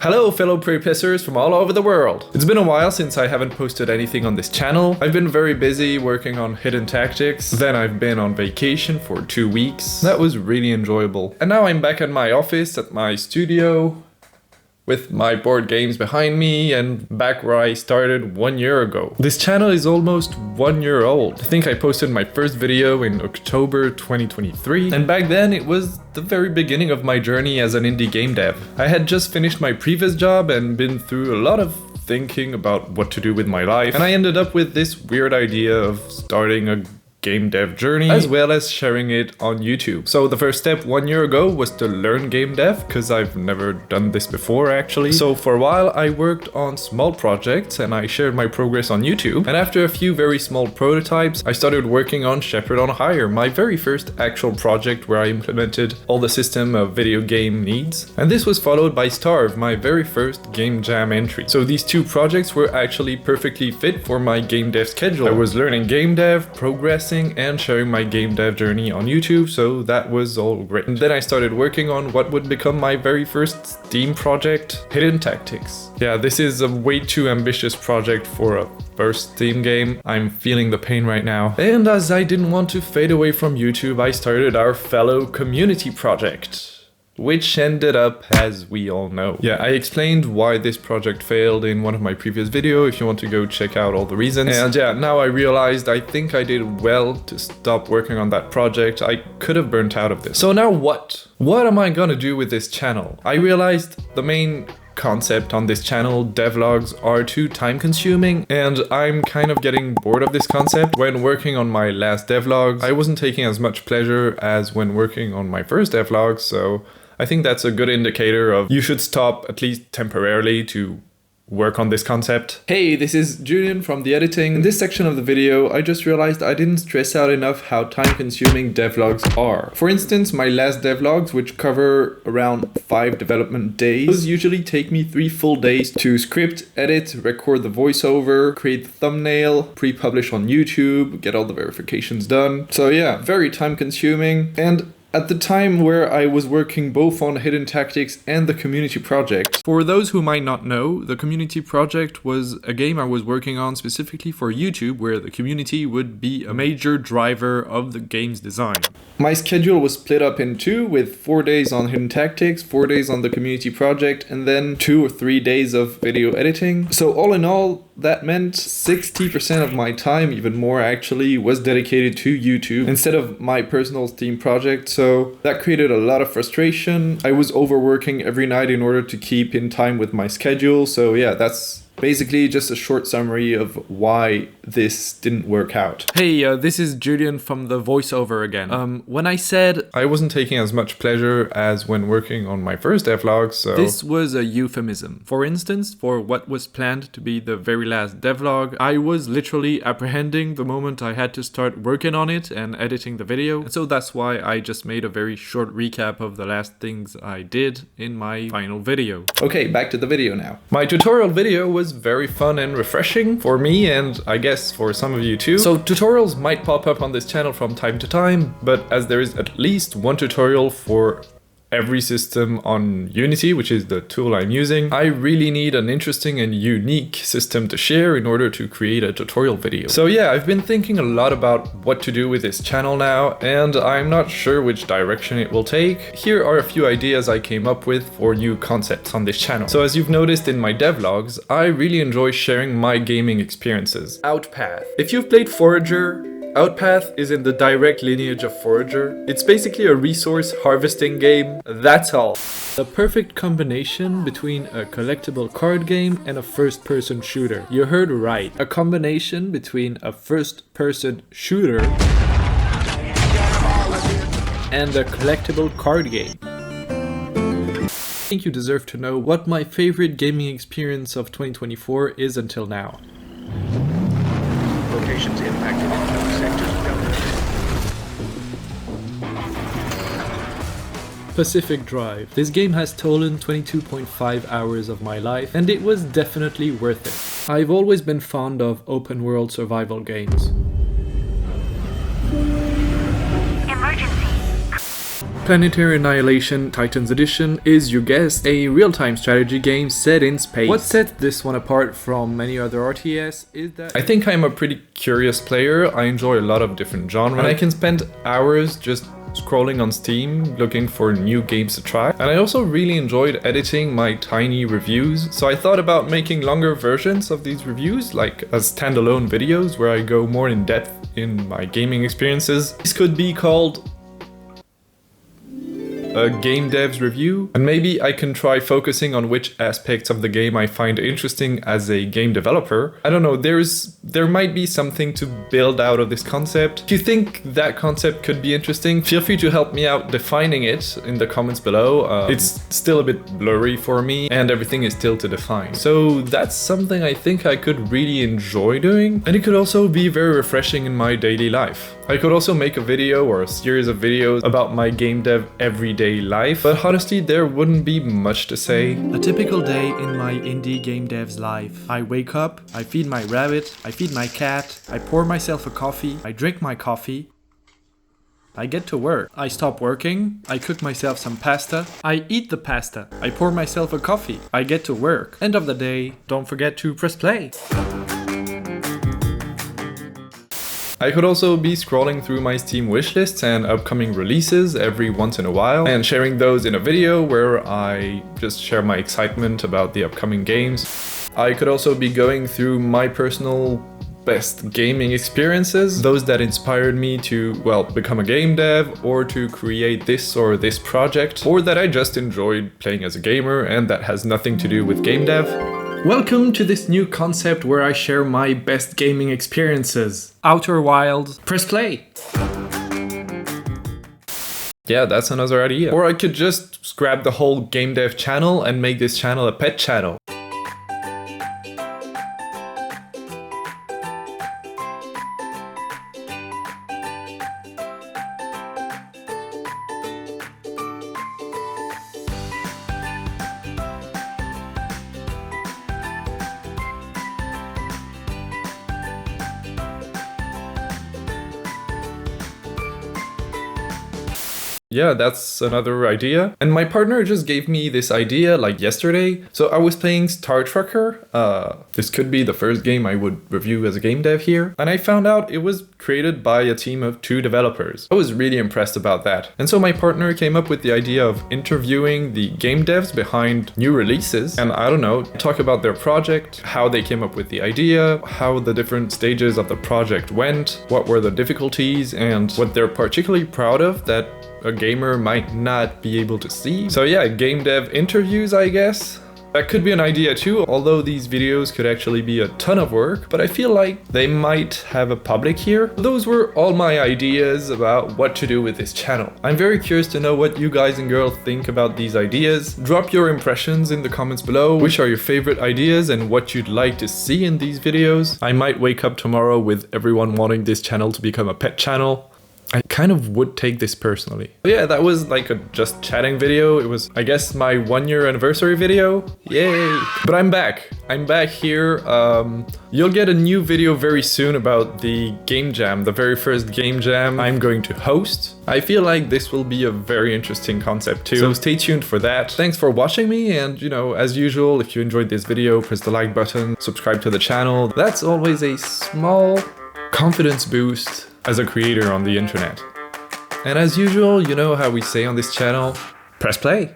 Hello fellow pre-pissers from all over the world! It's been a while since I haven't posted anything on this channel. I've been very busy working on hidden tactics, then I've been on vacation for 2 weeks. That was really enjoyable. And now I'm back at my office, at my studio, with my board games behind me and back where I started 1 year ago. This channel is almost 1 year old. I think I posted my first video in October 2023, and back then it was the very beginning of my journey as an indie game dev. I had just finished my previous job and been through a lot of thinking about what to do with my life, and I ended up with this weird idea of starting a game dev journey as well as sharing it on YouTube. So the first step 1 year ago was to learn game dev, because I've never done this before actually. So for a while I worked on small projects and I shared my progress on YouTube, and after a few very small prototypes I started working on Shepherd on Hire, my very first actual project where I implemented all the system of video game needs. And this was followed by Starve, my very first game jam entry. So these two projects were actually perfectly fit for my game dev schedule. I was learning game dev, progressing, and sharing my game dev journey on YouTube, so that was all great. And then I started working on what would become my very first Steam project, Hidden Tactics. Yeah, this is a way too ambitious project for a first Steam game. I'm feeling the pain right now. And as I didn't want to fade away from YouTube, I started our fellow community project, which ended up as we all know. Yeah, I explained why this project failed in one of my previous videos if you want to go check out all the reasons. And yeah, now I realized I think I did well to stop working on that project. I could have burnt out of this. So now what? What am I gonna do with this channel? I realized the main concept on this channel, devlogs, are too time consuming, and I'm kind of getting bored of this concept. When working on my last devlogs, I wasn't taking as much pleasure as when working on my first devlogs, so I think that's a good indicator of you should stop at least temporarily to work on this concept. Hey, this is Julian from the editing. In this section of the video, I just realized I didn't stress out enough how time-consuming devlogs are. For instance, my last devlogs, which cover around 5 development days, usually take me 3 full days to script, edit, record the voiceover, create the thumbnail, pre-publish on YouTube, get all the verifications done. So yeah, very time-consuming. And at the time where I was working both on Hidden Tactics and the community project. For those who might not know, the community project was a game I was working on specifically for YouTube, where the community would be a major driver of the game's design. My schedule was split up in 2, with 4 days on Hidden Tactics, 4 days on the community project, and then 2 or 3 days of video editing. So all in all, that meant 60% of my time, even more actually, was dedicated to YouTube instead of my personal Steam project. So that created a lot of frustration. I was overworking every night in order to keep in time with my schedule. So yeah, that's basically just a short summary of why this didn't work out. Hey, this is Julian from the voiceover again. When I said I wasn't taking as much pleasure as when working on my first devlog, so this was a euphemism. For instance, for what was planned to be the very last devlog, I was literally apprehending the moment I had to start working on it and editing the video. And so that's why I just made a very short recap of the last things I did in my final video. Okay, back to the video now. My tutorial video was very fun and refreshing for me, and I guess for some of you too. So tutorials might pop up on this channel from time to time, but as there is at least one tutorial for every system on Unity, which is the tool I'm using, I really need an interesting and unique system to share in order to create a tutorial video. So yeah, I've been thinking a lot about what to do with this channel now, and I'm not sure which direction it will take. Here are a few ideas I came up with for new concepts on this channel. So as you've noticed in my devlogs, I really enjoy sharing my gaming experiences. Outpath. If you've played Forager, Outpath is in the direct lineage of Forager. It's basically a resource harvesting game, that's all. The perfect combination between a collectible card game and a first-person shooter. You heard right. A combination between a first-person shooter and a collectible card game. I think you deserve to know what my favorite gaming experience of 2024 is until now. Locations impacted in no sectors of government. Pacific Drive. This game has stolen 22.5 hours of my life, and it was definitely worth it. I've always been fond of open world survival games. Emergency. Planetary Annihilation Titans Edition is your guess, a real-time strategy game set in space. What sets this one apart from many other RTS is that I think I'm a pretty curious player. I enjoy a lot of different genres, and I can spend hours just scrolling on Steam looking for new games to try. And I also really enjoyed editing my tiny reviews, so I thought about making longer versions of these reviews, like as standalone videos where I go more in depth in my gaming experiences. This could be called a game dev's review, and maybe I can try focusing on which aspects of the game I find interesting as a game developer. I don't know, there might be something to build out of this concept. If you think that concept could be interesting, feel free to help me out defining it in the comments below. It's still a bit blurry for me and everything is still to define. So that's something I think I could really enjoy doing, and it could also be very refreshing in my daily life. I could also make a video or a series of videos about my game dev everyday life, but honestly there wouldn't be much to say. A typical day in my indie game dev's life. I wake up, I feed my rabbit, I feed my cat, I pour myself a coffee, I drink my coffee, I get to work. I stop working, I cook myself some pasta, I eat the pasta, I pour myself a coffee, I get to work. End of the day, don't forget to press play. I could also be scrolling through my Steam wishlists and upcoming releases every once in a while and sharing those in a video where I just share my excitement about the upcoming games. I could also be going through my personal best gaming experiences, those that inspired me to, well, become a game dev or to create this or this project, or that I just enjoyed playing as a gamer and that has nothing to do with game dev. Welcome to this new concept where I share my best gaming experiences. Outer Wilds. Press play! Yeah, that's another idea. Or I could just scrap the whole game dev channel and make this channel a pet channel. Yeah, that's another idea. And my partner just gave me this idea like yesterday. So I was playing Star Trucker. This could be the first game I would review as a game dev here. And I found out it was created by a team of 2 developers. I was really impressed about that. And so my partner came up with the idea of interviewing the game devs behind new releases. And I don't know, talk about their project, how they came up with the idea, how the different stages of the project went, what were the difficulties, and what they're particularly proud of that a gamer might not be able to see. So yeah, game dev interviews, I guess. That could be an idea too, although these videos could actually be a ton of work, but I feel like they might have a public here. Those were all my ideas about what to do with this channel. I'm very curious to know what you guys and girls think about these ideas. Drop your impressions in the comments below. Which are your favorite ideas and what you'd like to see in these videos? I might wake up tomorrow with everyone wanting this channel to become a pet channel. I kind of would take this personally. Yeah, that was like a just chatting video. It was, I guess, my 1-year anniversary video. Yay! But I'm back. I'm back here. You'll get a new video very soon about the game jam, the very first game jam I'm going to host. I feel like this will be a very interesting concept too. So stay tuned for that. Thanks for watching me, and you know, as usual, if you enjoyed this video, press the like button, subscribe to the channel. That's always a small confidence boost as a creator on the internet. And as usual, you know how we say on this channel, press play.